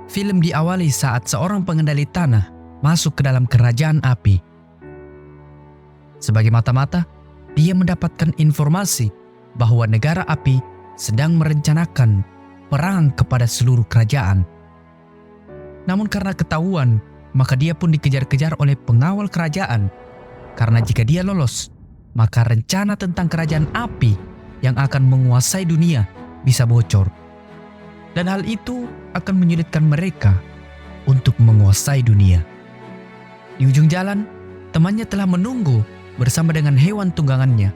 Film diawali saat seorang pengendali tanah masuk ke dalam kerajaan api. Sebagai mata-mata, dia mendapatkan informasi bahwa negara api sedang merencanakan perang kepada seluruh kerajaan. Namun karena ketahuan, maka dia pun dikejar-kejar oleh pengawal kerajaan. Karena jika dia lolos, maka rencana tentang kerajaan api yang akan menguasai dunia bisa bocor. Dan hal itu akan menyulitkan mereka untuk menguasai dunia. Di ujung jalan, temannya telah menunggu bersama dengan hewan tunggangannya.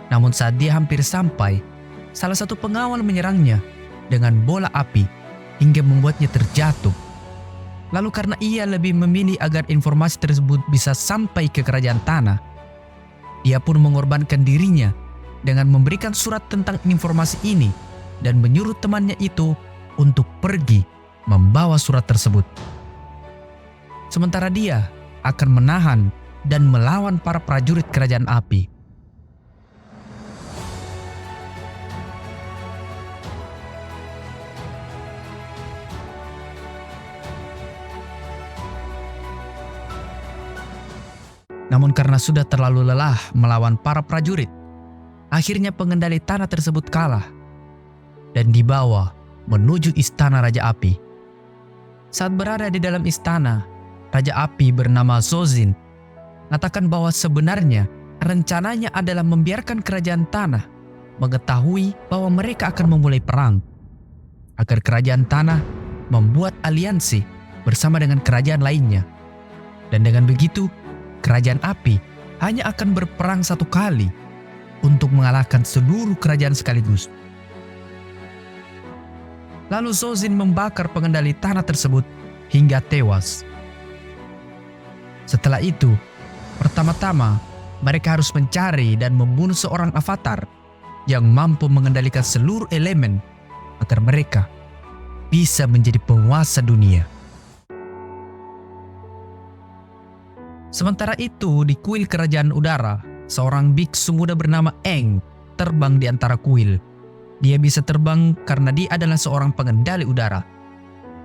Namun saat dia hampir sampai, salah satu pengawal menyerangnya dengan bola api hingga membuatnya terjatuh. Lalu karena ia lebih memilih agar informasi tersebut bisa sampai ke kerajaan tanah, dia pun mengorbankan dirinya dengan memberikan surat tentang informasi ini dan menyuruh temannya itu untuk pergi membawa surat tersebut. Sementara dia akan menahan dan melawan para prajurit kerajaan api. Namun karena sudah terlalu lelah melawan para prajurit, akhirnya pengendali tanah tersebut kalah dan dibawa menuju istana Raja Api. Saat berada di dalam istana, Raja Api bernama Zozin mengatakan bahwa sebenarnya rencananya adalah membiarkan kerajaan tanah mengetahui bahwa mereka akan memulai perang, agar kerajaan tanah membuat aliansi bersama dengan kerajaan lainnya. Dan dengan begitu, kerajaan api hanya akan berperang satu kali untuk mengalahkan seluruh kerajaan sekaligus. Lalu Zozin membakar pengendali tanah tersebut hingga tewas. Setelah itu, pertama-tama mereka harus mencari dan membunuh seorang avatar yang mampu mengendalikan seluruh elemen agar mereka bisa menjadi penguasa dunia. Sementara itu, di kuil kerajaan udara, seorang biksu muda bernama Eng terbang di antara kuil. Dia bisa terbang karena dia adalah seorang pengendali udara.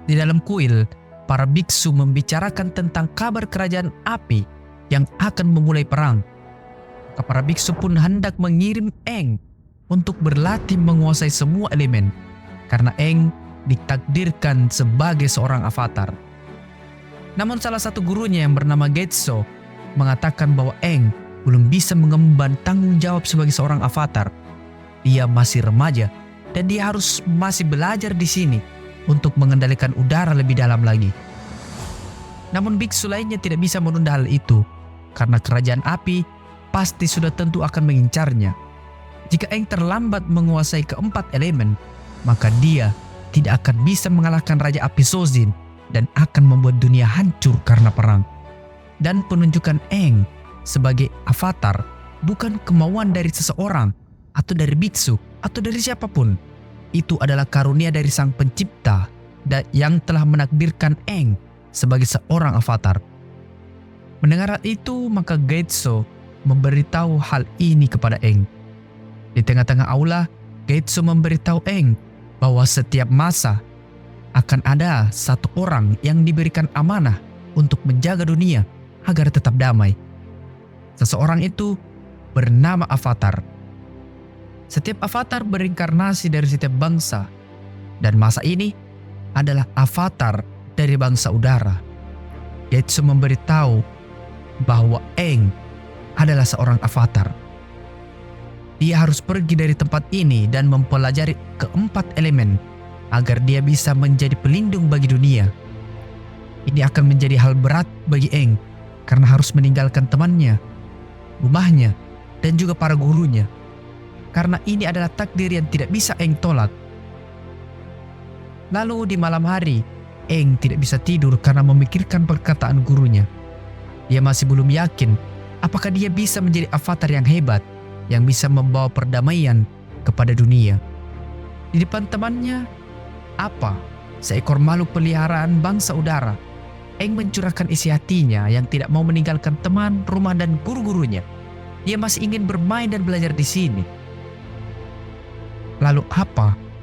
Di dalam kuil, para biksu membicarakan tentang kabar kerajaan api yang akan memulai perang. Para biksu pun hendak mengirim Eng untuk berlatih menguasai semua elemen, karena Eng ditakdirkan sebagai seorang avatar. Namun salah satu gurunya yang bernama Getso mengatakan bahwa Eng belum bisa mengemban tanggung jawab sebagai seorang avatar. Dia masih remaja dan dia harus masih belajar di sini untuk mengendalikan udara lebih dalam lagi. Namun biksu lainnya tidak bisa menunda hal itu karena kerajaan api pasti sudah tentu akan mengincarnya. Jika Eng terlambat menguasai keempat elemen, maka dia tidak akan bisa mengalahkan Raja Api Zozin dan akan membuat dunia hancur karena perang. Dan penunjukan Eng sebagai avatar bukan kemauan dari seseorang atau dari biksu atau dari siapapun. Itu adalah karunia dari Sang Pencipta yang telah menakdirkan Eng sebagai seorang avatar. Mendengar hal itu, maka Getso memberitahu hal ini kepada Eng. Di tengah-tengah aula, Getso memberitahu Eng bahwa setiap masa akan ada satu orang yang diberikan amanah untuk menjaga dunia agar tetap damai. Seseorang itu bernama Avatar. Setiap avatar berinkarnasi dari setiap bangsa, dan masa ini adalah avatar dari bangsa udara. Getsu memberitahu bahwa Eng adalah seorang avatar. Dia harus pergi dari tempat ini dan mempelajari keempat elemen agar dia bisa menjadi pelindung bagi dunia. Ini akan menjadi hal berat bagi Eng karena harus meninggalkan temannya, rumahnya, dan juga para gurunya. Karena ini adalah takdir yang tidak bisa Eng tolak. Lalu di malam hari, Eng tidak bisa tidur karena memikirkan perkataan gurunya. Dia masih belum yakin apakah dia bisa menjadi avatar yang hebat yang bisa membawa perdamaian kepada dunia. Di depan temannya, seekor makhluk peliharaan bangsa udara. Eng mencurahkan isi hatinya yang tidak mau meninggalkan teman, rumah, dan guru-gurunya. Dia masih ingin bermain dan belajar di sini. Lalu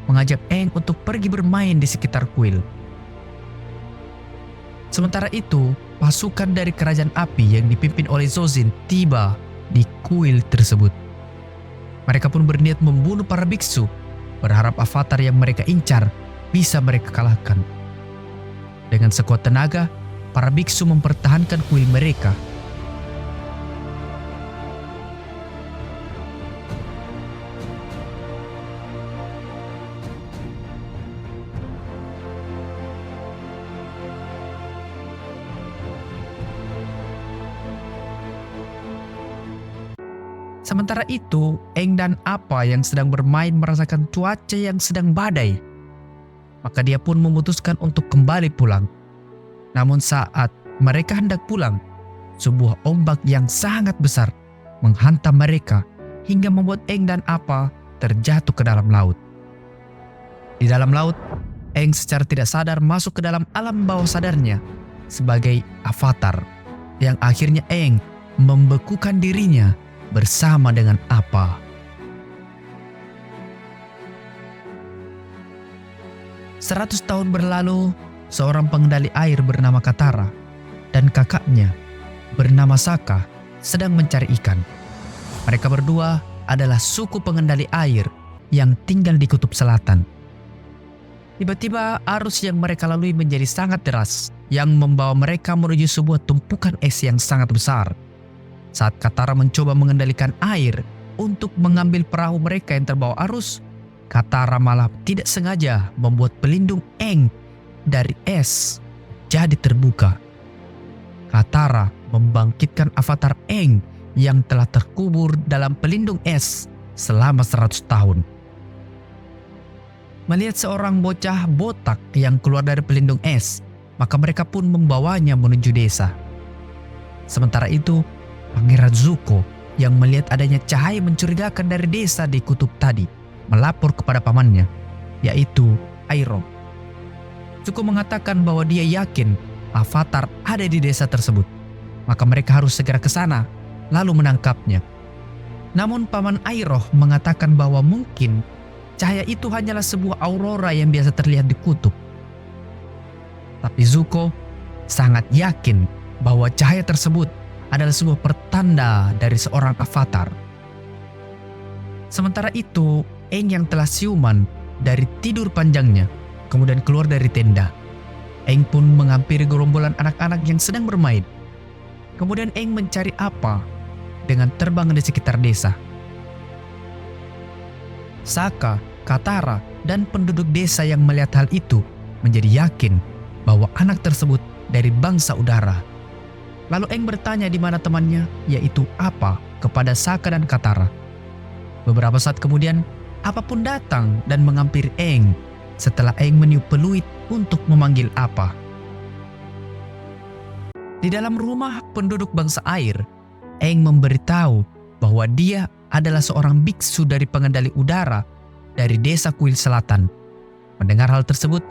mengajak Eng untuk pergi bermain di sekitar kuil. Sementara itu, pasukan dari kerajaan api yang dipimpin oleh Zozin tiba di kuil tersebut. Mereka pun berniat membunuh para biksu, berharap avatar yang mereka incar bisa mereka kalahkan. Dengan sekuat tenaga, para biksu mempertahankan kuil mereka. Sementara itu, Eng dan Apa yang sedang bermain merasakan cuaca yang sedang badai. Maka dia pun memutuskan untuk kembali pulang. Namun saat mereka hendak pulang, sebuah ombak yang sangat besar menghantam mereka hingga membuat Eng dan Apa terjatuh ke dalam laut. Di dalam laut, Eng secara tidak sadar masuk ke dalam alam bawah sadarnya sebagai avatar, yang akhirnya Eng membekukan dirinya bersama dengan Apa. Seratus tahun berlalu, seorang pengendali air bernama Katara dan kakaknya bernama Saka sedang mencari ikan. Mereka berdua adalah suku pengendali air yang tinggal di kutub selatan. Tiba-tiba arus yang mereka lalui menjadi sangat deras yang membawa mereka menuju sebuah tumpukan es yang sangat besar. Saat Katara mencoba mengendalikan air untuk mengambil perahu mereka yang terbawa arus, Katara malah tidak sengaja membuat pelindung Eng dari es jadi terbuka. Katara membangkitkan avatar Eng yang telah terkubur dalam pelindung es selama 100 tahun. Melihat seorang bocah botak yang keluar dari pelindung es, maka mereka pun membawanya menuju desa. Sementara itu, Pangeran Zuko yang melihat adanya cahaya mencurigakan dari desa di kutub tadi melapor kepada pamannya, yaitu Iroh. Zuko mengatakan bahwa dia yakin avatar ada di desa tersebut, maka mereka harus segera ke sana lalu menangkapnya. Namun paman Iroh mengatakan bahwa mungkin cahaya itu hanyalah sebuah aurora yang biasa terlihat di kutub. Tapi Zuko sangat yakin bahwa cahaya tersebut adalah sebuah pertanda dari seorang avatar. Sementara itu, Eng yang telah siuman dari tidur panjangnya kemudian keluar dari tenda. Eng pun menghampiri gerombolan anak-anak yang sedang bermain. Kemudian Eng mencari Apa dengan terbang di sekitar desa. Saka, Katara, dan penduduk desa yang melihat hal itu menjadi yakin bahwa anak tersebut dari bangsa udara. Lalu Eng bertanya di mana temannya, yaitu Apa, kepada Saka dan Katara. Beberapa saat kemudian, Apa pun datang dan menghampiri Eng setelah Eng meniup peluit untuk memanggil Apa. Di dalam rumah penduduk bangsa air, Eng memberitahu bahwa dia adalah seorang biksu dari pengendali udara dari desa Kuil Selatan. Mendengar hal tersebut,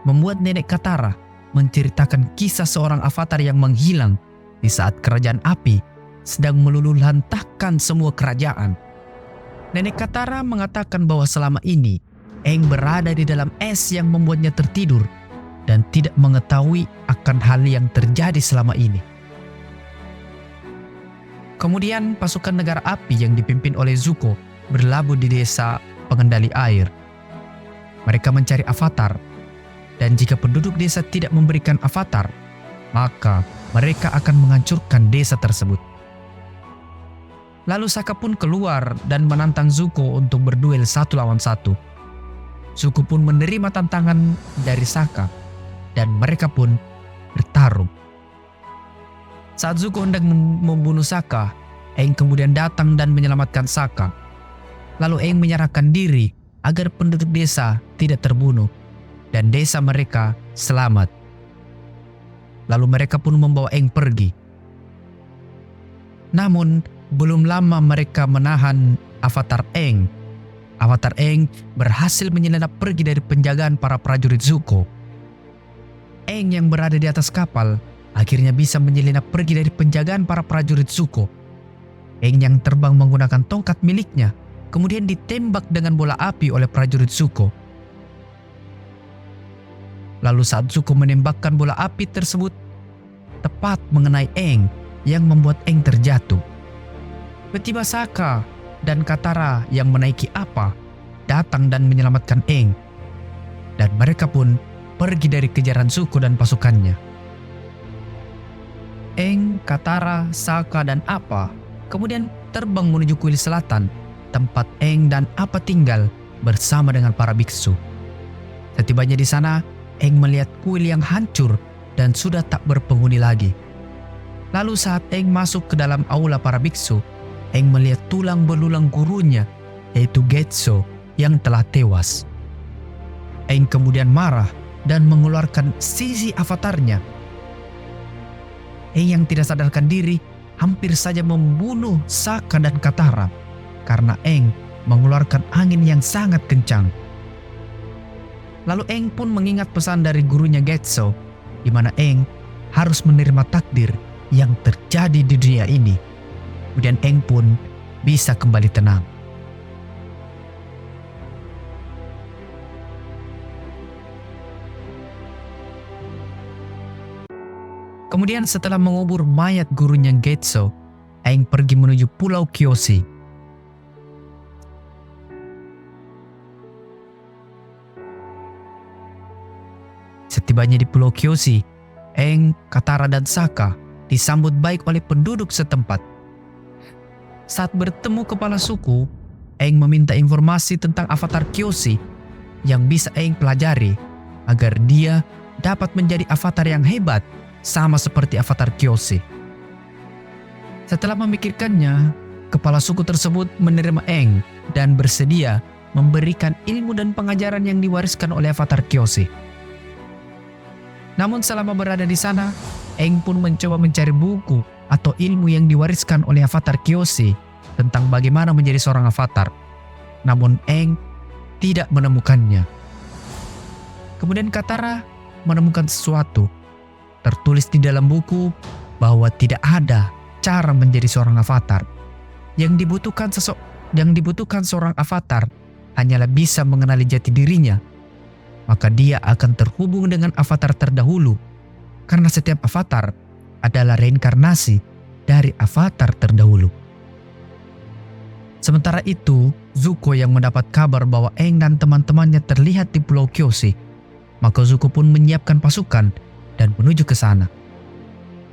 membuat nenek Katara menceritakan kisah seorang avatar yang menghilang di saat kerajaan api sedang meluluhlantahkan semua kerajaan. Nenek Katara mengatakan bahwa selama ini Eng berada di dalam es yang membuatnya tertidur dan tidak mengetahui akan hal yang terjadi selama ini. Kemudian pasukan negara api yang dipimpin oleh Zuko berlabuh di desa pengendali air. Mereka mencari avatar, dan jika penduduk desa tidak memberikan avatar, maka mereka akan menghancurkan desa tersebut. Lalu Saka pun keluar dan menantang Zuko untuk berduel 1 lawan 1. Zuko pun menerima tantangan dari Saka dan mereka pun bertarung. Saat Zuko hendak membunuh Saka, Eng kemudian datang dan menyelamatkan Saka. Lalu Eng menyerahkan diri agar penduduk desa tidak terbunuh dan desa mereka selamat. Lalu mereka pun membawa Eng pergi. Namun belum lama mereka menahan avatar Eng. Avatar Eng berhasil menyelinap pergi dari penjagaan para prajurit Zuko. Eng yang berada di atas kapal akhirnya bisa menyelinap pergi dari penjagaan para prajurit Zuko. Eng yang terbang menggunakan tongkat miliknya kemudian ditembak dengan bola api oleh prajurit Zuko. Lalu saat Zuko menembakkan bola api tersebut, tepat mengenai Aang yang membuat Aang terjatuh. Tiba-tiba Sokka dan Katara yang menaiki Appa datang dan menyelamatkan Aang. Dan mereka pun pergi dari kejaran Zuko dan pasukannya. Aang, Katara, Sokka dan Appa kemudian terbang menuju kuil selatan, tempat Aang dan Appa tinggal bersama dengan para biksu. Setibanya di sana, Aang melihat kuil yang hancur dan sudah tak berpenghuni lagi. Lalu saat Aang masuk ke dalam aula para biksu, Aang melihat tulang belulang gurunya, yaitu Getso, yang telah tewas. Aang kemudian marah dan mengeluarkan sisi avatarnya. Aang yang tidak sadarkan diri hampir saja membunuh Sokka dan Katara karena Aang mengeluarkan angin yang sangat kencang. Lalu Aang pun mengingat pesan dari gurunya Getso, di mana Aang harus menerima takdir yang terjadi di dunia ini. Kemudian Aang pun bisa kembali tenang. Kemudian setelah mengubur mayat gurunya Getso, Aang pergi menuju Pulau Kyoshi. Setibanya di Pulau Kyoshi, Aang, Katara dan Sokka disambut baik oleh penduduk setempat. Saat bertemu kepala suku, Aang meminta informasi tentang avatar Kyoshi yang bisa Aang pelajari agar dia dapat menjadi avatar yang hebat sama seperti avatar Kyoshi. Setelah memikirkannya, kepala suku tersebut menerima Aang dan bersedia memberikan ilmu dan pengajaran yang diwariskan oleh avatar Kyoshi. Namun selama berada di sana, Aang pun mencoba mencari buku atau ilmu yang diwariskan oleh avatar Kyoshi tentang bagaimana menjadi seorang avatar. Namun Aang tidak menemukannya. Kemudian Katara menemukan sesuatu. Tertulis di dalam buku bahwa tidak ada cara menjadi seorang avatar. Yang dibutuhkan seorang avatar hanyalah bisa mengenali jati dirinya. Maka dia akan terhubung dengan avatar terdahulu, karena setiap avatar adalah reinkarnasi dari avatar terdahulu. Sementara itu, Zuko yang mendapat kabar bahwa Aang dan teman-temannya terlihat di Pulau Kyoshi, maka Zuko pun menyiapkan pasukan dan menuju ke sana.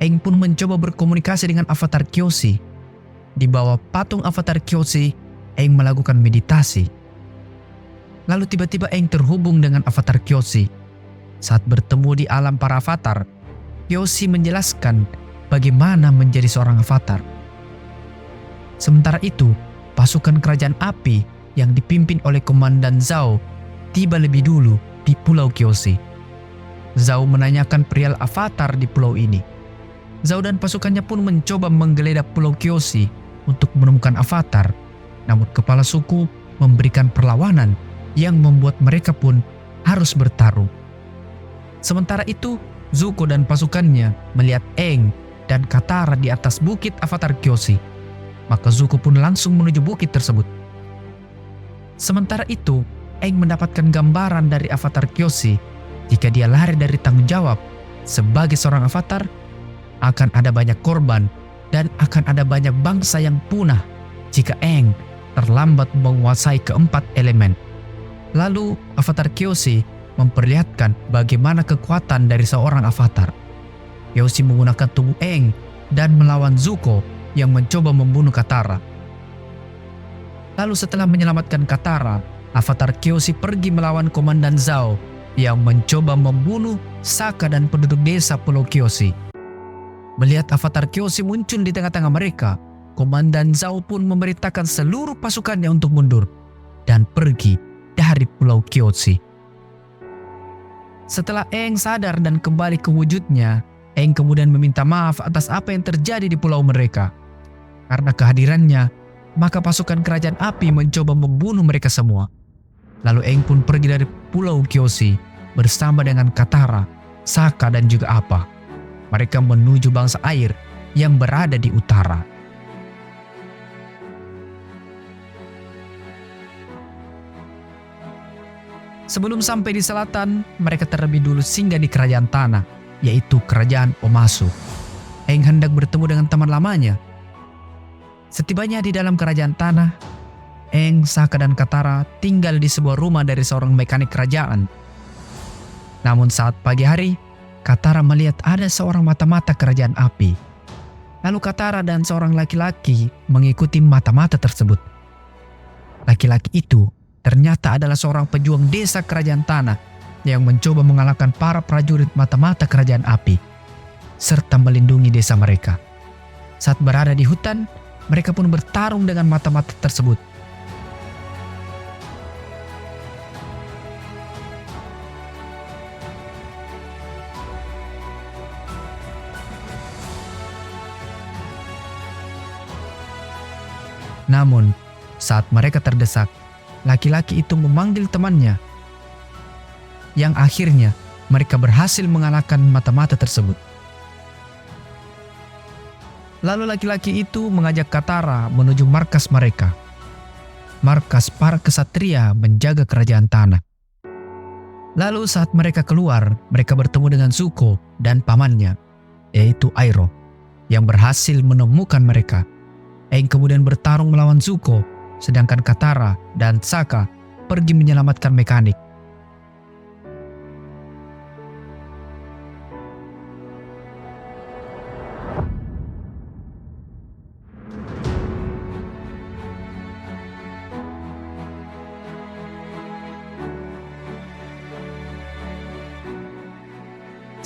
Aang pun mencoba berkomunikasi dengan avatar Kyoshi. Di bawah patung avatar Kyoshi, Aang melakukan meditasi. Lalu tiba-tiba Aang terhubung dengan avatar Kyoshi. Saat bertemu di alam para avatar, Kyoshi menjelaskan bagaimana menjadi seorang avatar. Sementara itu, pasukan kerajaan api yang dipimpin oleh Komandan Zhao tiba lebih dulu di Pulau Kyoshi. Zhao menanyakan perihal avatar di pulau ini. Zhao dan pasukannya pun mencoba menggeledah Pulau Kyoshi untuk menemukan avatar. Namun kepala suku memberikan perlawanan yang membuat mereka pun harus bertarung. Sementara itu, Zuko dan pasukannya melihat Aang dan Katara di atas bukit avatar Kyoshi. Maka Zuko pun langsung menuju bukit tersebut. Sementara itu, Aang mendapatkan gambaran dari avatar Kyoshi. Jika dia lari dari tanggung jawab sebagai seorang avatar, akan ada banyak korban dan akan ada banyak bangsa yang punah jika Aang terlambat menguasai keempat elemen. Lalu avatar Kyoshi memperlihatkan bagaimana kekuatan dari seorang avatar. Kyoshi menggunakan tubuh Aang dan melawan Zuko yang mencoba membunuh Katara. Lalu setelah menyelamatkan Katara, avatar Kyoshi pergi melawan Komandan Zhao yang mencoba membunuh Sokka dan penduduk desa Pulau Kyoshi. Melihat avatar Kyoshi muncul di tengah-tengah mereka, Komandan Zhao pun memerintahkan seluruh pasukannya untuk mundur dan pergi dari Pulau Kyoshi. Setelah Aang sadar dan kembali ke wujudnya, Aang kemudian meminta maaf atas apa yang terjadi di pulau mereka. Karena kehadirannya, maka pasukan kerajaan api mencoba membunuh mereka semua. Lalu Aang pun pergi dari Pulau Kyoshi bersama dengan Katara, Sokka dan juga Appa. Mereka menuju bangsa air yang berada di utara. Sebelum sampai di selatan, mereka terlebih dulu singgah di kerajaan tanah, yaitu kerajaan Omasu. Eng hendak bertemu dengan teman lamanya. Setibanya di dalam kerajaan tanah, Eng, Saka dan Katara tinggal di sebuah rumah dari seorang mekanik kerajaan. Namun saat pagi hari, Katara melihat ada seorang mata-mata kerajaan api. Lalu Katara dan seorang laki-laki mengikuti mata-mata tersebut. Laki-laki itu ternyata adalah seorang pejuang desa kerajaan tanah yang mencoba mengalahkan para prajurit mata-mata kerajaan api serta melindungi desa mereka. Saat berada di hutan, mereka pun bertarung dengan mata-mata tersebut. Namun, saat mereka terdesak, laki-laki itu memanggil temannya, yang akhirnya mereka berhasil mengalahkan mata-mata tersebut. Lalu laki-laki itu mengajak Katara menuju markas mereka, markas para kesatria menjaga kerajaan tanah. Lalu saat mereka keluar, mereka bertemu dengan Zuko dan pamannya, yaitu Iroh, yang berhasil menemukan mereka. Aang kemudian bertarung melawan Zuko, sedangkan Katara dan Sokka pergi menyelamatkan mekanik.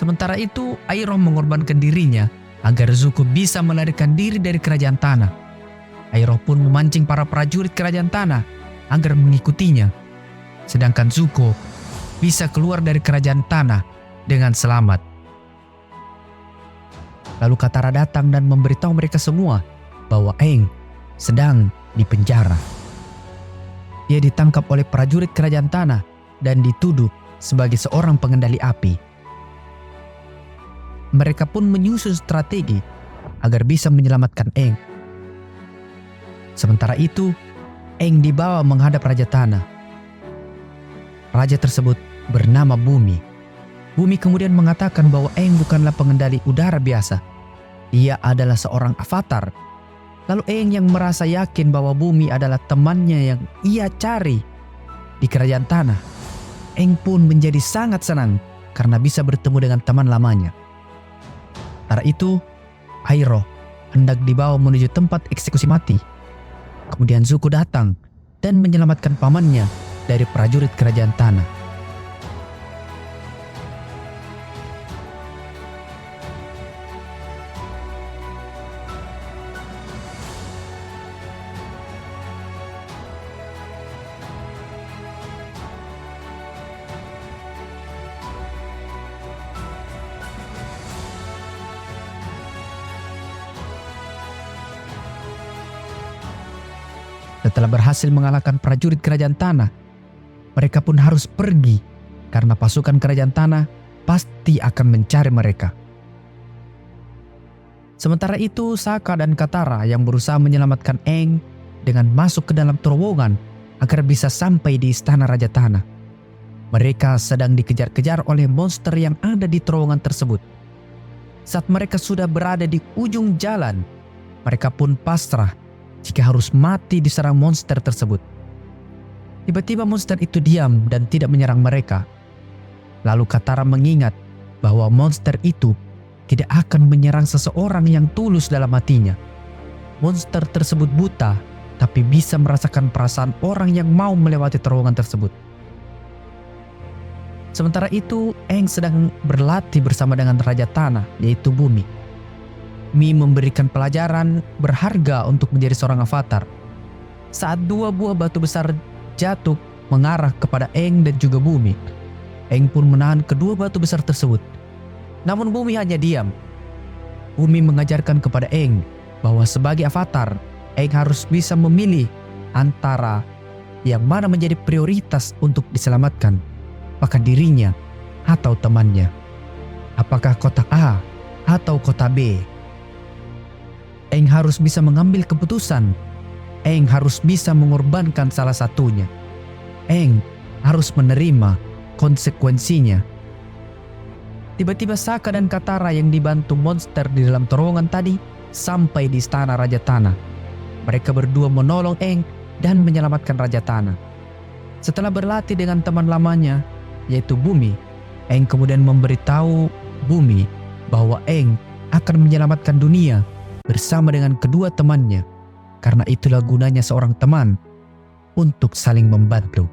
Sementara itu, Iroh mengorbankan dirinya agar Zuko bisa melarikan diri dari kerajaan tanah. Iroh pun memancing para prajurit kerajaan tanah agar mengikutinya. Sedangkan Zuko bisa keluar dari kerajaan tanah dengan selamat. Lalu Katara datang dan memberitahu mereka semua bahwa Aang sedang dipenjara. Dia ditangkap oleh prajurit kerajaan tanah dan dituduh sebagai seorang pengendali api. Mereka pun menyusun strategi agar bisa menyelamatkan Aang. Sementara itu, Aang dibawa menghadap Raja Tanah. Raja tersebut bernama Bumi. Bumi kemudian mengatakan bahwa Aang bukanlah pengendali udara biasa. Ia adalah seorang avatar. Lalu Aang yang merasa yakin bahwa Bumi adalah temannya yang ia cari di kerajaan tanah. Aang pun menjadi sangat senang karena bisa bertemu dengan teman lamanya. Sementara itu, Iroh hendak dibawa menuju tempat eksekusi mati. Kemudian Zuko datang dan menyelamatkan pamannya dari prajurit kerajaan tanah. Setelah berhasil mengalahkan prajurit kerajaan tanah, mereka pun harus pergi karena pasukan kerajaan tanah pasti akan mencari mereka. Sementara itu, Sokka dan Katara yang berusaha menyelamatkan Aang dengan masuk ke dalam terowongan agar bisa sampai di istana Raja Tanah. Mereka sedang dikejar-kejar oleh monster yang ada di terowongan tersebut. Saat mereka sudah berada di ujung jalan, mereka pun pasrah jika harus mati diserang monster tersebut. Tiba-tiba monster itu diam dan tidak menyerang mereka. Lalu Katara mengingat bahwa monster itu tidak akan menyerang seseorang yang tulus dalam hatinya. Monster tersebut buta, tapi bisa merasakan perasaan orang yang mau melewati terowongan tersebut. Sementara itu, Aang sedang berlatih bersama dengan Raja Tanah, yaitu Bumi. Mi memberikan pelajaran berharga untuk menjadi seorang avatar. Saat dua buah batu besar jatuh mengarah kepada Aang dan juga Bumi, Aang pun menahan kedua batu besar tersebut. Namun Bumi hanya diam. Bumi mengajarkan kepada Aang bahwa sebagai avatar, Aang harus bisa memilih antara yang mana menjadi prioritas untuk diselamatkan, apakah dirinya atau temannya, apakah kotak A atau kotak B. Aang harus bisa mengambil keputusan. Aang harus bisa mengorbankan salah satunya. Aang harus menerima konsekuensinya. Tiba-tiba Saka dan Katara yang dibantu monster di dalam terowongan tadi sampai di istana Raja Tanah. Mereka berdua menolong Aang dan menyelamatkan Raja Tanah. Setelah berlatih dengan teman lamanya, yaitu Bumi, Aang kemudian memberitahu Bumi bahwa Aang akan menyelamatkan dunia bersama dengan kedua temannya. Karena itulah gunanya seorang teman, untuk saling membantu.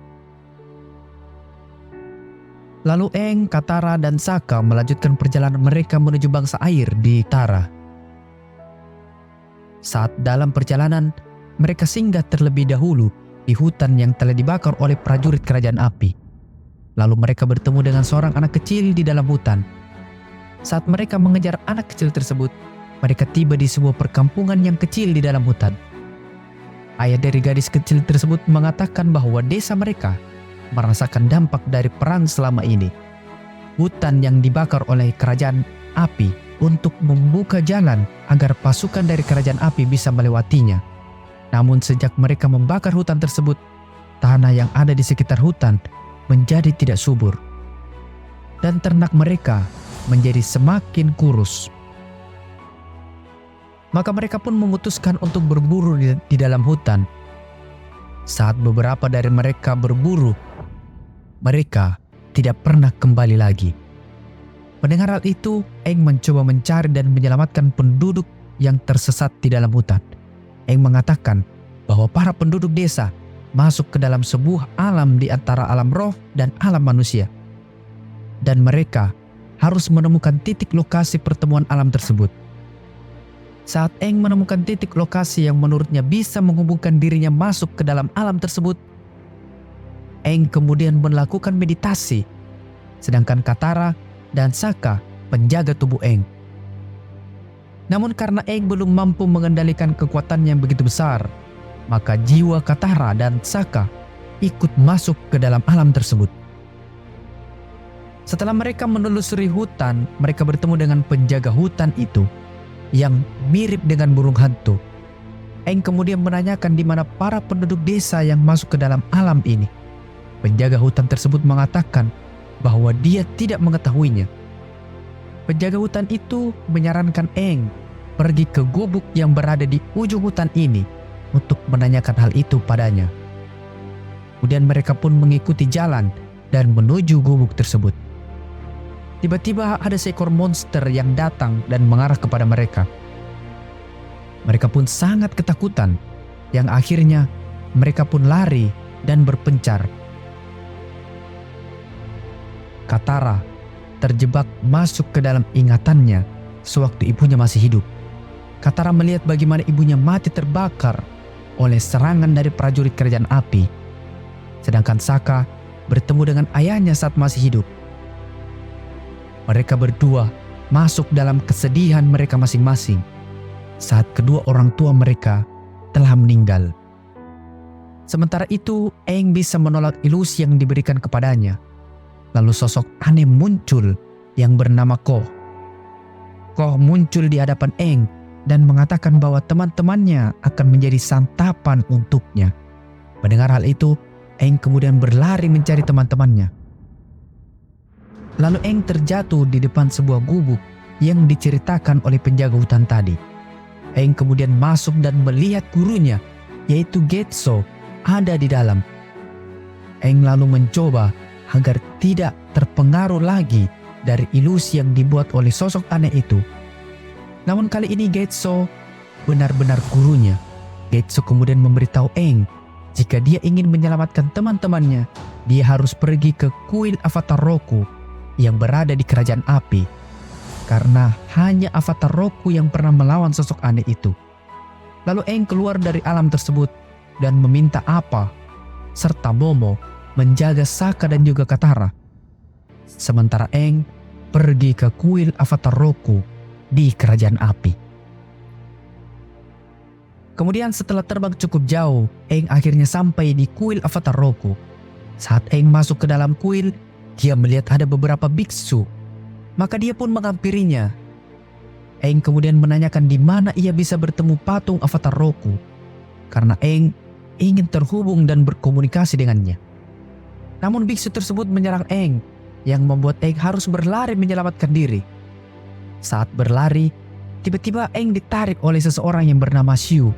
Lalu Aang, Katara, dan Sokka melanjutkan perjalanan mereka menuju bangsa air di Tara. Saat dalam perjalanan, mereka singgah terlebih dahulu di hutan yang telah dibakar oleh prajurit kerajaan api. Lalu mereka bertemu dengan seorang anak kecil di dalam hutan. Saat mereka mengejar anak kecil tersebut, mereka tiba di sebuah perkampungan yang kecil di dalam hutan. Ayah dari gadis kecil tersebut mengatakan bahwa desa mereka merasakan dampak dari perang selama ini. Hutan yang dibakar oleh kerajaan api untuk membuka jalan agar pasukan dari kerajaan api bisa melewatinya. Namun sejak mereka membakar hutan tersebut, tanah yang ada di sekitar hutan menjadi tidak subur. Dan ternak mereka menjadi semakin kurus. Maka mereka pun memutuskan untuk berburu di dalam hutan. Saat beberapa dari mereka berburu, mereka tidak pernah kembali lagi. Mendengar hal itu, Aang mencoba mencari dan menyelamatkan penduduk yang tersesat di dalam hutan. Aang mengatakan bahwa para penduduk desa masuk ke dalam sebuah alam di antara alam roh dan alam manusia. Dan mereka harus menemukan titik lokasi pertemuan alam tersebut. Saat Aang menemukan titik lokasi yang menurutnya bisa menghubungkan dirinya masuk ke dalam alam tersebut, Aang kemudian melakukan meditasi, sedangkan Katara dan Sokka menjaga tubuh Aang. Namun karena Aang belum mampu mengendalikan kekuatan yang begitu besar, maka jiwa Katara dan Sokka ikut masuk ke dalam alam tersebut. Setelah mereka menelusuri hutan, mereka bertemu dengan penjaga hutan itu yang mirip dengan burung hantu. Aang kemudian menanyakan di mana para penduduk desa yang masuk ke dalam alam ini. Penjaga hutan tersebut mengatakan bahwa dia tidak mengetahuinya. Penjaga hutan itu menyarankan Aang pergi ke gubuk yang berada di ujung hutan ini untuk menanyakan hal itu padanya. Kemudian mereka pun mengikuti jalan dan menuju gubuk tersebut. Tiba-tiba ada seekor monster yang datang dan mengarah kepada mereka. Mereka pun sangat ketakutan, yang akhirnya mereka pun lari dan berpencar. Katara terjebak masuk ke dalam ingatannya sewaktu ibunya masih hidup. Katara melihat bagaimana ibunya mati terbakar oleh serangan dari prajurit kerajaan api. Sedangkan Sokka bertemu dengan ayahnya saat masih hidup. Mereka berdua masuk dalam kesedihan mereka masing-masing saat kedua orang tua mereka telah meninggal. Sementara itu, Aang bisa menolak ilusi yang diberikan kepadanya. Lalu sosok aneh muncul yang bernama Koh. Koh muncul di hadapan Aang dan mengatakan bahwa teman-temannya akan menjadi santapan untuknya. Mendengar hal itu, Aang kemudian berlari mencari teman-temannya. Lalu Aang terjatuh di depan sebuah gubuk yang diceritakan oleh penjaga hutan tadi. Aang kemudian masuk dan melihat gurunya, yaitu Getso, ada di dalam. Aang lalu mencoba agar tidak terpengaruh lagi dari ilusi yang dibuat oleh sosok aneh itu. Namun kali ini Getso benar-benar gurunya. Getso kemudian memberitahu Aang jika dia ingin menyelamatkan teman-temannya, dia harus pergi ke kuil Avatar Roku yang berada di kerajaan api. Karena hanya Avatar Roku yang pernah melawan sosok aneh itu. Lalu Aang keluar dari alam tersebut dan meminta Appa serta Momo menjaga Sokka dan juga Katara. Sementara Aang pergi ke kuil Avatar Roku di kerajaan api. Kemudian setelah terbang cukup jauh, Aang akhirnya sampai di kuil Avatar Roku. Saat Aang masuk ke dalam kuil, dia melihat ada beberapa biksu. Maka dia pun menghampirinya. Aang kemudian menanyakan di mana ia bisa bertemu patung Avatar Roku. Karena Aang ingin terhubung dan berkomunikasi dengannya. Namun biksu tersebut menyerang Aang yang membuat Aang harus berlari menyelamatkan diri. Saat berlari, tiba-tiba Aang ditarik oleh seseorang yang bernama Xiu.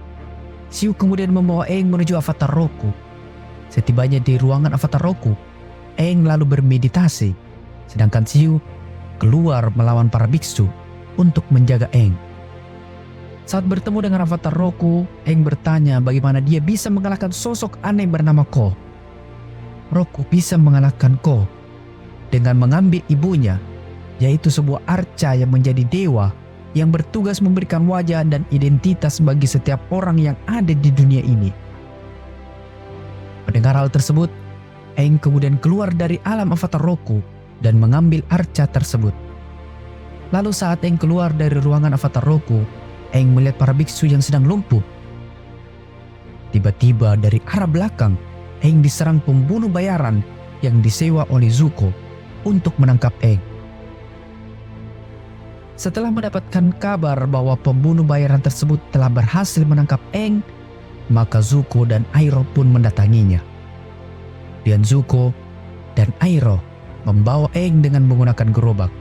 Xiu kemudian membawa Aang menuju avatar Roku. Setibanya di ruangan avatar Roku, Aang lalu bermeditasi, sedangkan Xiu keluar melawan para biksu untuk menjaga Aang. Saat bertemu dengan avatar Roku, Aang bertanya bagaimana dia bisa mengalahkan sosok aneh bernama Ko. Roku bisa mengalahkan Ko dengan mengambil ibunya, yaitu sebuah arca yang menjadi dewa yang bertugas memberikan wajah dan identitas bagi setiap orang yang ada di dunia ini. Mendengar hal tersebut, Aang kemudian keluar dari alam avatar Roku dan mengambil arca tersebut. Lalu saat Aang keluar dari ruangan avatar Roku, Aang melihat para biksu yang sedang lumpuh. Tiba-tiba dari arah belakang, Aang diserang pembunuh bayaran yang disewa oleh Zuko untuk menangkap Aang. Setelah mendapatkan kabar bahwa pembunuh bayaran tersebut telah berhasil menangkap Aang, maka Zuko dan Iroh pun mendatanginya. Dan Zuko dan Iroh membawa Aang dengan menggunakan gerobak.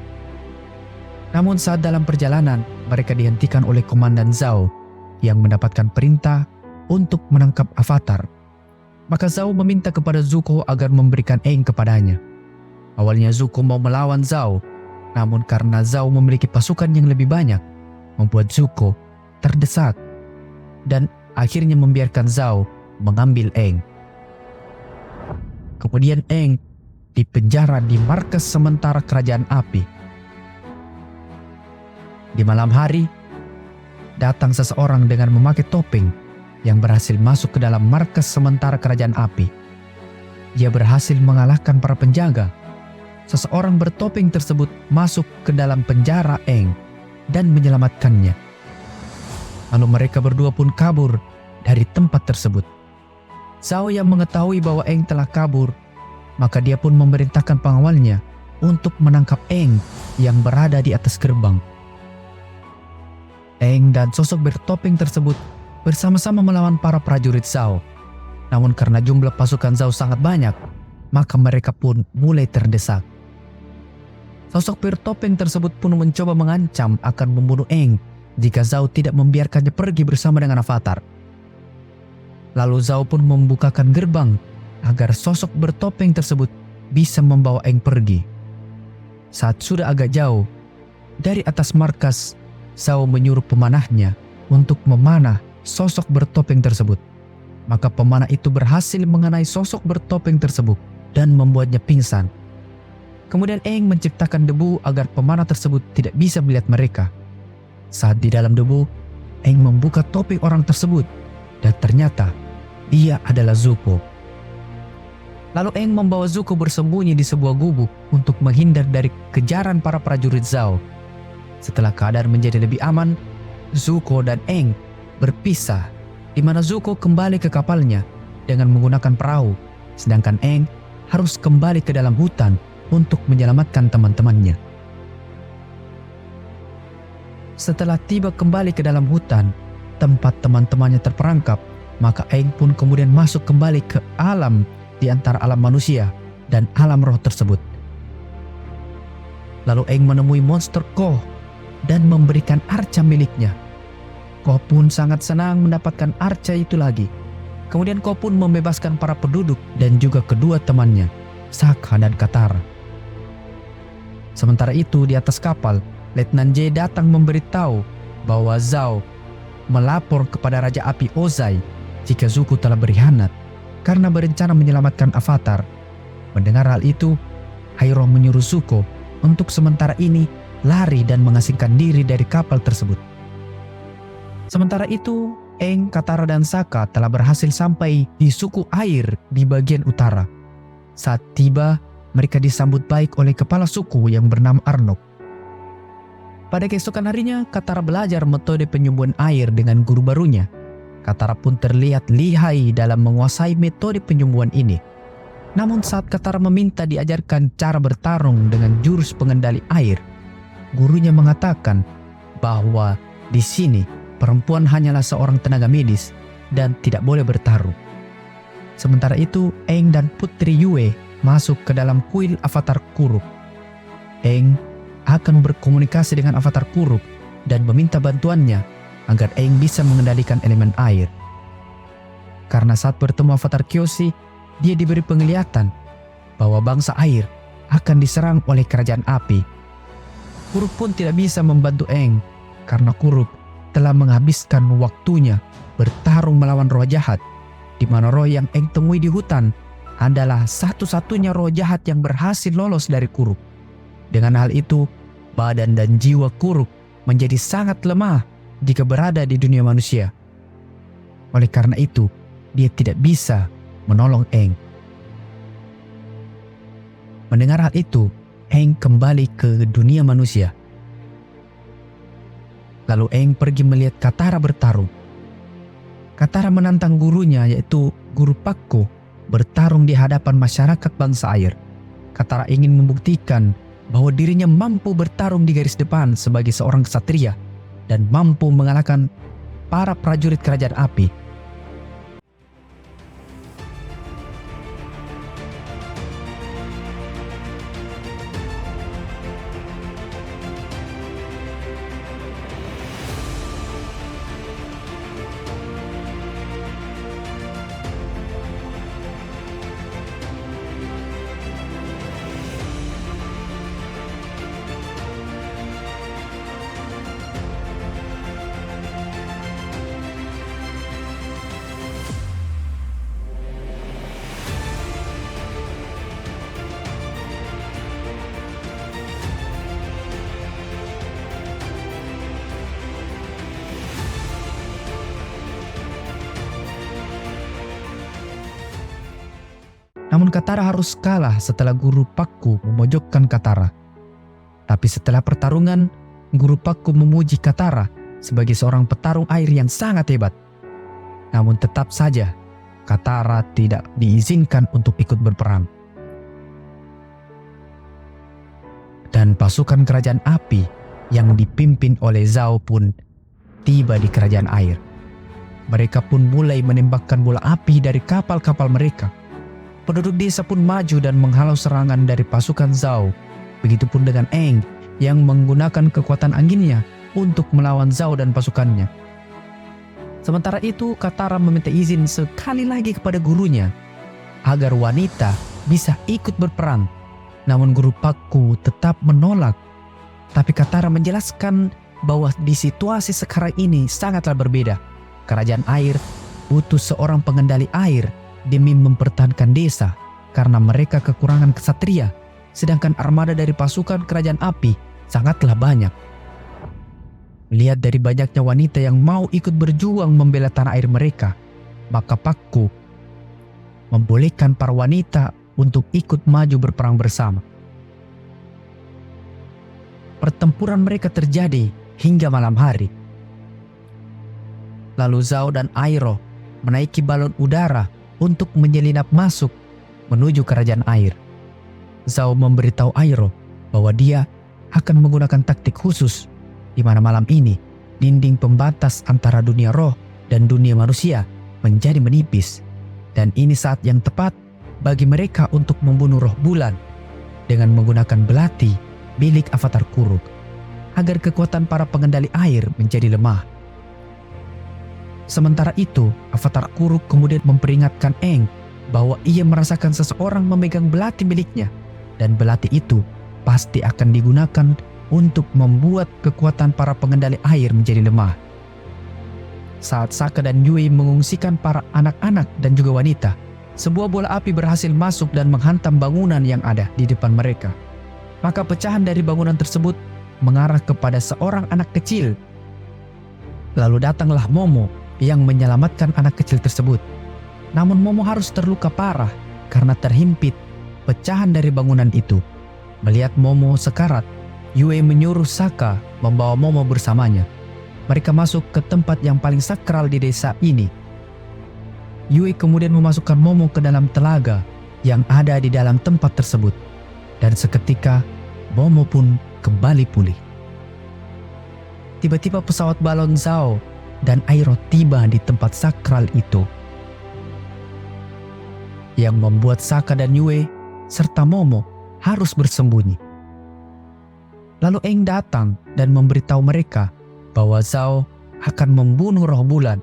Namun saat dalam perjalanan, mereka dihentikan oleh Komandan Zhao yang mendapatkan perintah untuk menangkap Avatar. Maka Zhao meminta kepada Zuko agar memberikan Aang kepadanya. Awalnya Zuko mau melawan Zhao, namun karena Zhao memiliki pasukan yang lebih banyak, membuat Zuko terdesak dan akhirnya membiarkan Zhao mengambil Aang. Kemudian Aang dipenjara di markas sementara Kerajaan Api. Di malam hari, datang seseorang dengan memakai topeng yang berhasil masuk ke dalam markas sementara Kerajaan Api. Dia berhasil mengalahkan para penjaga. Seseorang bertopeng tersebut masuk ke dalam penjara Aang dan menyelamatkannya. Lalu mereka berdua pun kabur dari tempat tersebut. Zhao yang mengetahui bahwa Aang telah kabur, maka dia pun memerintahkan pengawalnya untuk menangkap Aang yang berada di atas gerbang. Aang dan sosok bertopeng tersebut bersama-sama melawan para prajurit Zhao. Namun karena jumlah pasukan Zhao sangat banyak, maka mereka pun mulai terdesak. Sosok bertopeng tersebut pun mencoba mengancam akan membunuh Aang jika Zhao tidak membiarkannya pergi bersama dengan Avatar. Lalu Zhao pun membukakan gerbang agar sosok bertopeng tersebut bisa membawa Aang pergi. Saat sudah agak jauh, dari atas markas, Zhao menyuruh pemanahnya untuk memanah sosok bertopeng tersebut. Maka pemanah itu berhasil mengenai sosok bertopeng tersebut dan membuatnya pingsan. Kemudian Aang menciptakan debu agar pemanah tersebut tidak bisa melihat mereka. Saat di dalam debu, Aang membuka topeng orang tersebut dan ternyata dia adalah Zuko. Lalu Aang membawa Zuko bersembunyi di sebuah gubuk untuk menghindar dari kejaran para prajurit Zhao. Setelah keadaan menjadi lebih aman, Zuko dan Aang berpisah, di mana Zuko kembali ke kapalnya dengan menggunakan perahu, sedangkan Aang harus kembali ke dalam hutan untuk menyelamatkan teman-temannya. Setelah tiba kembali ke dalam hutan, tempat teman-temannya terperangkap, maka Aang pun kemudian masuk kembali ke alam di antara alam manusia dan alam roh tersebut. Lalu Aang menemui monster Ko dan memberikan arca miliknya. Ko pun sangat senang mendapatkan arca itu lagi. Kemudian Ko pun membebaskan para penduduk dan juga kedua temannya, Sokka dan Katara. Sementara itu di atas kapal, Letnan J datang memberitahu bahwa Zhao melapor kepada Raja Api Ozai jika Zuko telah berkhianat karena berencana menyelamatkan Avatar. Mendengar hal itu, Iroh menyuruh Zuko untuk sementara ini lari dan mengasingkan diri dari kapal tersebut. Sementara itu, Aang, Katara, dan Sokka telah berhasil sampai di suku air di bagian utara. Saat tiba, mereka disambut baik oleh kepala suku yang bernama Arnok. Pada keesokan harinya, Katara belajar metode penyembuhan air dengan guru barunya. Katara pun terlihat lihai dalam menguasai metode penyembuhan ini. Namun saat Katara meminta diajarkan cara bertarung dengan jurus pengendali air, gurunya mengatakan bahwa di sini perempuan hanyalah seorang tenaga medis dan tidak boleh bertarung. Sementara itu, Aang dan Putri Yue masuk ke dalam kuil Avatar Kuruk. Aang akan berkomunikasi dengan avatar Kuruk dan meminta bantuannya agar Aang bisa mengendalikan elemen air. Karena saat bertemu avatar Kyoshi, dia diberi penglihatan bahwa bangsa air akan diserang oleh kerajaan api. Kuruk pun tidak bisa membantu Aang karena Kuruk telah menghabiskan waktunya bertarung melawan roh jahat, di mana roh yang Aang temui di hutan adalah satu-satunya roh jahat yang berhasil lolos dari Kuruk. Dengan hal itu, badan dan jiwa Kuruk menjadi sangat lemah jika berada di dunia manusia. Oleh karena itu, dia tidak bisa menolong Aang. Mendengar hal itu, Aang kembali ke dunia manusia. Lalu Aang pergi melihat Katara bertarung. Katara menantang gurunya, yaitu Guru Pakko, bertarung di hadapan masyarakat bangsa air. Katara ingin membuktikan bahwa dirinya mampu bertarung di garis depan sebagai seorang ksatria dan mampu mengalahkan para prajurit kerajaan api. Namun Katara harus kalah setelah Guru Pakku memojokkan Katara. Tapi setelah pertarungan, Guru Pakku memuji Katara sebagai seorang petarung air yang sangat hebat. Namun tetap saja, Katara tidak diizinkan untuk ikut berperang. Dan pasukan kerajaan api yang dipimpin oleh Zhao pun tiba di kerajaan air. Mereka pun mulai menembakkan bola api dari kapal-kapal mereka. Penduduk desa pun maju dan menghalau serangan dari pasukan Zhao. Begitupun dengan Aang yang menggunakan kekuatan anginnya untuk melawan Zhao dan pasukannya. Sementara itu, Katara meminta izin sekali lagi kepada gurunya agar wanita bisa ikut berperang. Namun Guru Pakku tetap menolak. Tapi Katara menjelaskan bahwa di situasi sekarang ini sangatlah berbeda. Kerajaan air butuh seorang pengendali air demi mempertahankan desa karena mereka kekurangan ksatria, sedangkan armada dari pasukan kerajaan api sangatlah banyak. Melihat dari banyaknya wanita yang mau ikut berjuang membela tanah air mereka, maka Pakku membolehkan para wanita untuk ikut maju berperang bersama. Pertempuran mereka terjadi hingga malam hari. Lalu Zhao dan Iroh menaiki balon udara untuk menyelinap masuk menuju kerajaan air. Zhao memberitahu Iroh bahwa dia akan menggunakan taktik khusus di mana malam ini dinding pembatas antara dunia roh dan dunia manusia menjadi menipis, dan ini saat yang tepat bagi mereka untuk membunuh roh bulan dengan menggunakan belati milik avatar Kuruk agar kekuatan para pengendali air menjadi lemah. Sementara itu, avatar Kuruk kemudian memperingatkan Aang bahwa ia merasakan seseorang memegang belati miliknya, dan belati itu pasti akan digunakan untuk membuat kekuatan para pengendali air menjadi lemah. Saat Sokka dan Yue mengungsikan para anak-anak dan juga wanita, sebuah bola api berhasil masuk dan menghantam bangunan yang ada di depan mereka. Maka pecahan dari bangunan tersebut mengarah kepada seorang anak kecil. Lalu datanglah Momo yang menyelamatkan anak kecil tersebut. Namun Momo harus terluka parah karena terhimpit pecahan dari bangunan itu. Melihat Momo sekarat, Yue menyuruh Sokka membawa Momo bersamanya. Mereka masuk ke tempat yang paling sakral di desa ini. Yue kemudian memasukkan Momo ke dalam telaga yang ada di dalam tempat tersebut. Dan seketika Momo pun kembali pulih. Tiba-tiba pesawat balon Zhao dan Iroh tiba di tempat sakral itu, yang membuat Sokka dan Yue serta Momo harus bersembunyi. Lalu Aang datang dan memberitahu mereka bahwa Zhao akan membunuh roh bulan.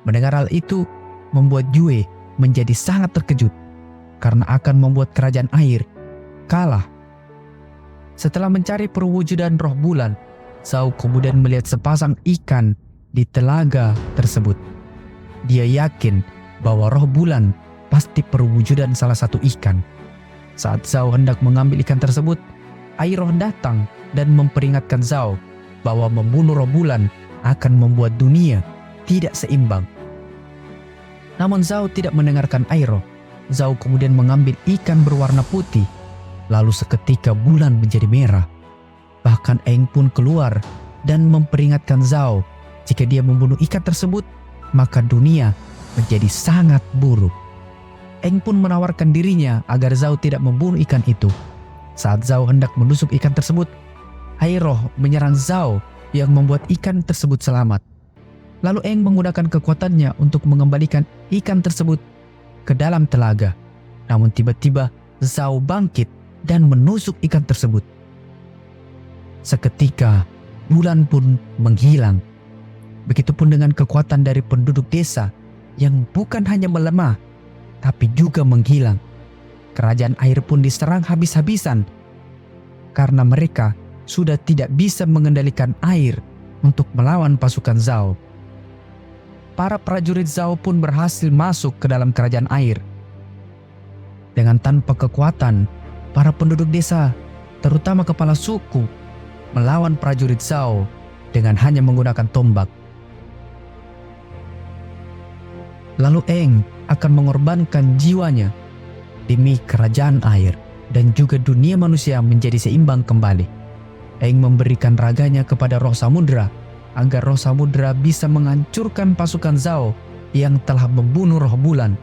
Mendengar hal itu membuat Yue menjadi sangat terkejut karena akan membuat kerajaan air kalah. Setelah mencari perwujudan roh bulan, Zhao kemudian melihat sepasang ikan di telaga tersebut. Dia yakin bahwa roh bulan pasti perwujudan salah satu ikan. Saat Zhao hendak mengambil ikan tersebut, Airoh datang dan memperingatkan Zhao bahwa membunuh roh bulan akan membuat dunia tidak seimbang. Namun Zhao tidak mendengarkan Airoh. Zhao kemudian mengambil ikan berwarna putih, lalu seketika bulan menjadi merah. Bahkan Aang pun keluar dan memperingatkan Zhao jika dia membunuh ikan tersebut, maka dunia menjadi sangat buruk. Aang pun menawarkan dirinya agar Zhao tidak membunuh ikan itu. Saat Zhao hendak menusuk ikan tersebut, Airoh menyerang Zhao yang membuat ikan tersebut selamat. Lalu Aang menggunakan kekuatannya untuk mengembalikan ikan tersebut ke dalam telaga. Namun tiba-tiba Zhao bangkit dan menusuk ikan tersebut. Seketika bulan pun menghilang. Begitupun dengan kekuatan dari penduduk desa yang bukan hanya melemah, tapi juga menghilang. Kerajaan air pun diserang habis-habisan karena mereka sudah tidak bisa mengendalikan air untuk melawan pasukan Zhao. Para prajurit Zhao pun berhasil masuk ke dalam kerajaan air. Dengan tanpa kekuatan, para penduduk desa, terutama kepala suku, melawan prajurit Zhao dengan hanya menggunakan tombak. Lalu Aang akan mengorbankan jiwanya demi kerajaan air dan juga dunia manusia menjadi seimbang kembali. Aang memberikan raganya kepada roh samudra agar roh samudra bisa menghancurkan pasukan Zhao yang telah membunuh roh bulan.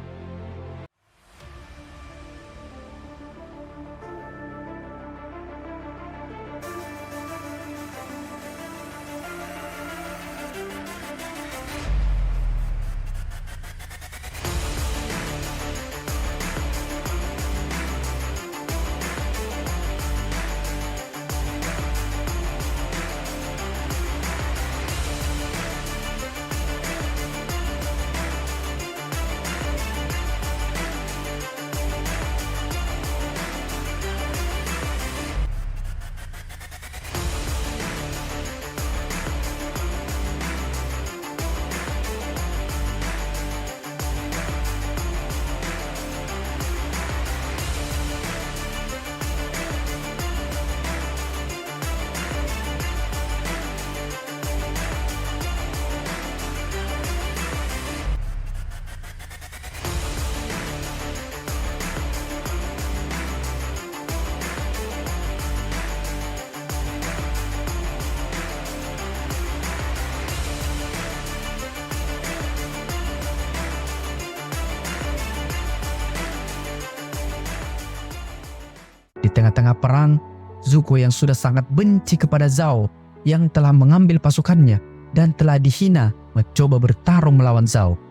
Di tengah-tengah perang, Zuko yang sudah sangat benci kepada Zhao yang telah mengambil pasukannya dan telah dihina mencoba bertarung melawan Zhao.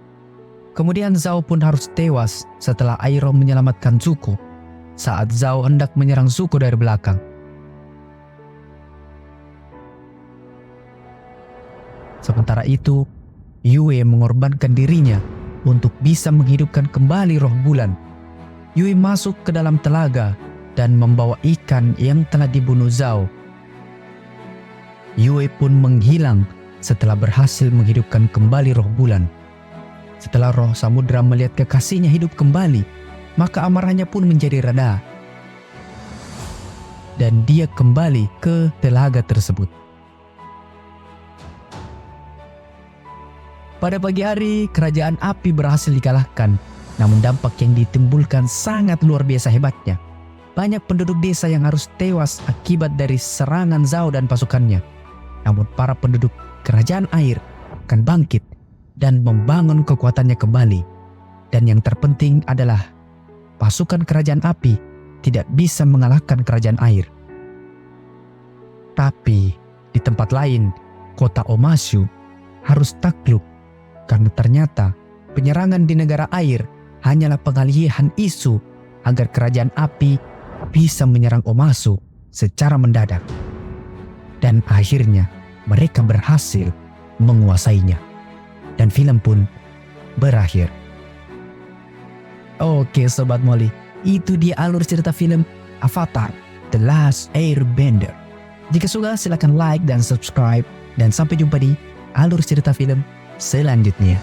Kemudian Zhao pun harus tewas setelah Airoh menyelamatkan Zuko saat Zhao hendak menyerang Zuko dari belakang. Sementara itu, Yue mengorbankan dirinya untuk bisa menghidupkan kembali roh bulan. Yue masuk ke dalam telaga dan membawa ikan yang telah dibunuh Zhao. Yue pun menghilang setelah berhasil menghidupkan kembali roh bulan. Setelah roh samudra melihat kekasihnya hidup kembali, maka amarahnya pun menjadi reda. Dan dia kembali ke telaga tersebut. Pada pagi hari, kerajaan api berhasil dikalahkan, namun dampak yang ditimbulkan sangat luar biasa hebatnya. Banyak penduduk desa yang harus tewas akibat dari serangan Zhao dan pasukannya. Namun para penduduk kerajaan air akan bangkit dan membangun kekuatannya kembali. Dan yang terpenting adalah pasukan kerajaan api tidak bisa mengalahkan kerajaan air. Tapi di tempat lain, kota Omashu harus takluk karena ternyata penyerangan di negara air hanyalah pengalihan isu agar kerajaan api bisa menyerang Omashu secara mendadak. Dan akhirnya mereka berhasil menguasainya. Dan film pun berakhir. Oke Sobat Molly, itu dia alur cerita film Avatar The Last Airbender. Jika suka silahkan like dan subscribe. Dan sampai jumpa di alur cerita film selanjutnya.